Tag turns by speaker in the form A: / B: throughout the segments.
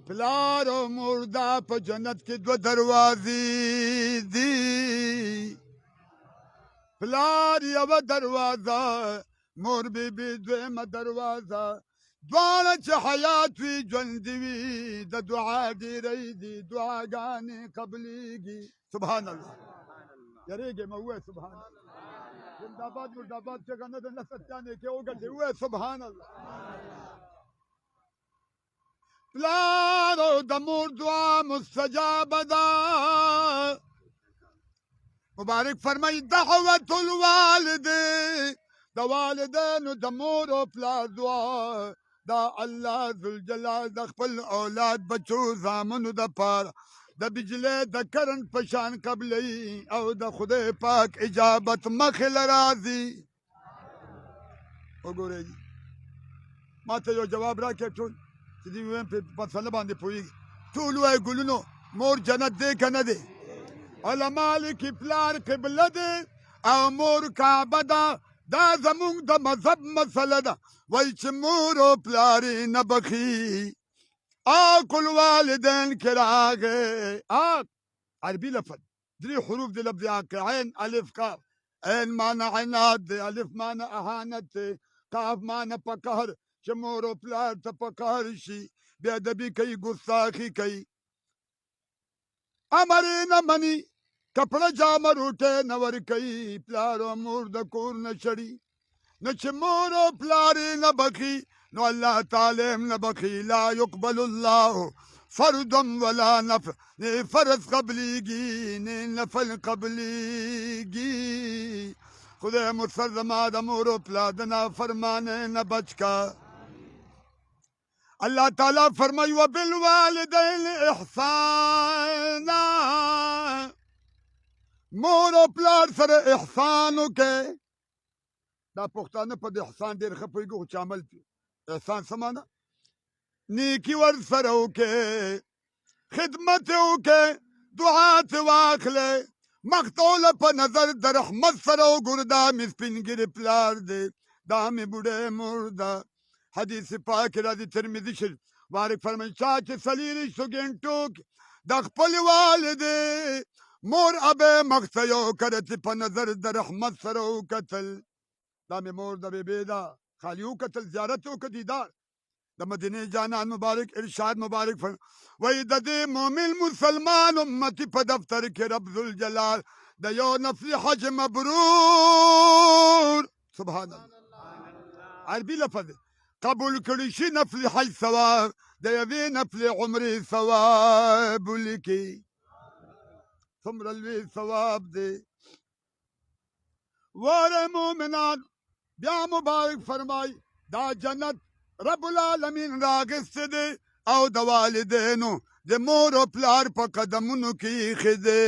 A: پلار او مردا په جنت کې دو دروازې دي پلار یوه دروازه مور بیبي دویمه دروازه دواړه چې حیات وي ژوند وي د دعا ډېری دي دعاګانې قبلیږي سبحان الله یریږې مه ووایه سبحان الله زنده‌باد مرده‌باد چغه نه ده نه ستیانې کې وګټې ووایه سبحان الله پلارو د مور دعا مستجابه ده مبارک فرمایي دعوت الوالدین د والدینو د مور او پلار دعا دا الله ذوالجلال د خپل اولاد بچو زامنو د پاره د بجلی د کرنټ په شان قبلوي او د خدای پاک اجابت مخې له راځي وګورئ ما ته یو جواب راکړه ټول چې دوی ویم په مسله باندې پوهېږي ټول وایي ګلونو مور جنت دی که نه دی علما لیکي پلار قبله دی او مور کعبه ده دا زمونږ د مذهب مسله ده وایي چې مور او پلار یې نه بخي آق الوالدین کې راغی آق عربي لفظ درې حروف د لفظ آق عین الف کاف عین معنی عناد دی الف معنی اهانت دی کاف معنی په قهر چې مور او پلار ته په قهر شي بې ادبي کوي ګستاخي کوي امر یې نه مني کپړه جامه روټۍ نه ورکوي پلار او مور د کور نه شړي نو چې مور او پلار یې نه بخي نو الله تعالی هم نه بخي لا يقبل الله فردا ولا نفل نه فرض قبلیږي نه نفل قبلیږي خدای مرسل زما د مور او پلار د نافرمانۍ نه بچ کا اللہ تعالیٰ فرمائی وبالوالدین احسانا مور او پلار سره احسان وکړئ دا پښتانه په دې احسان ډېر ښه پوهېږي خو چې عمل پرې احسان څه معنی نیکي ورسره وکړئ خدمت یې وکړئ دعا ترې واخلئ مخ ته وله په نظر د رحمت سره وګوره دا مې سپین ږیري پلار دی دا مې بوډۍ مور ده حدیث پاک راځي ترمذي شریف مبارک فرمایي چا چې څلېرویشتو ګنټو کې د خپلې والدې مور ابې مخ ته یو کرتې په نظر د رحمت سره وکتل دا مې مور د بېبې ده خالي وکتل زیارت یې وکړه دیدار د مدینې جانان مبارک ارشاد مبارک فرمایي وایي د دې مؤمن مسلمان امتي په دفتر کې رب ذوالجلال د یو نفل حج مبرور سبحان الله عربي لفظ قبول کړي شي نفل حج ثواب د یوې نفل عمرې ثواب ولیکي څومره لوی ثواب دی واره مؤمنان بیا مبارک فرمای دا جنت رب العالمین راغستی دی او د والدینو د مور او پلار په قدمونو کې ایښی دی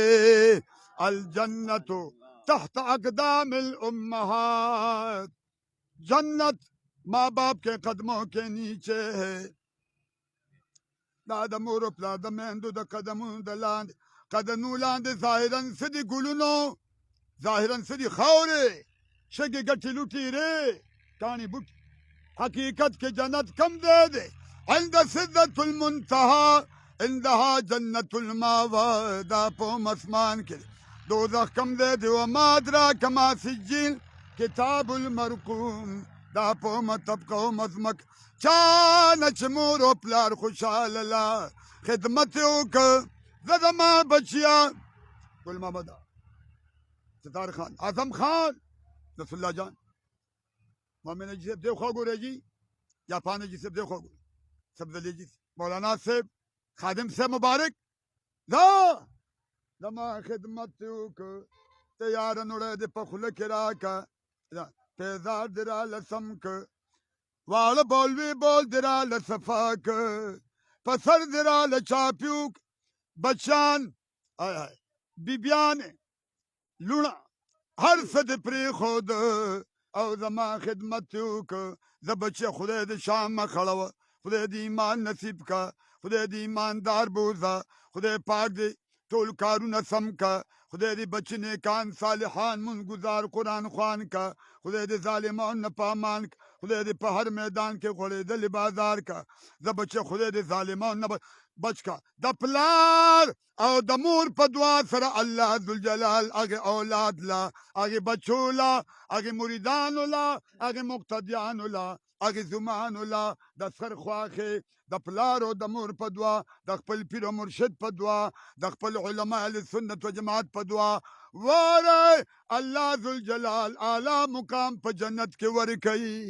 A: الجنت تحت اقدام الامهات جنت ماں باپ کے قدموں کے نیچے ہے دا د مور او پلار د میندو د قدمونو د لاندې قدمونو لاندې ظاهرا څه دي ګلونو ظاهرا څه دي خاورې شګې ګټې لوټې رې کاڼي بوټي حقیقت کې جنت کم دی عند سدرة المنتهى عندها جنت الماوى دا په مسمان کې دوزخ کم دی وما ادراک ما سجین کتاب المرقوم دا په مطبقه او مزمک چا نه چې مور او پلار خوشحاله لا خدمت یې وکړه زه زما بچیا ګل محمد ستار خان اعظم خان رسول اللہ جان مومن جی صاحب دیکھو گورے جی جاپان جی صاحب دیکھو گورے سبزلی جی مولانا صاحب خادم صاحب مبارک دا زما خدمت یې وکړه تیار نوړی دې په خوله کې راکړه پیزار درا لسم که والا بولوی بول درا لصفا که پسر درا لچاپیوک بچان بیبیان لونا هر صد پری خود او زما خدمت یو که ز بچه خدای د شام مخړو خدای د ایمان نصیب کا خدای د ایماندار بوزا خدای پاک دی ټول کارونه سم کا خدای دې بچ نیکان صالحان منگزار قرآن خوان کا خدای دې ظالمان نه پامان خدای دې په هر میدان کې غوړېدلې بازار کا زه بچه خدای دې ظالمان نه بچ کا د پلار او د مور په دعا سره الله ذوالجلال هغې اولاد لا هغې بچو لا هغې مریدانو لا هغې مقتدیانو لا هغې زمانو لا د سر خواښې د پلار او د مور په دعا د خپل پیر او مرشد په دعا د خپل علما اهل سنت و جماعت په دعا واره الله ذوالجلال اعلی مقام په جنت کې ورکوي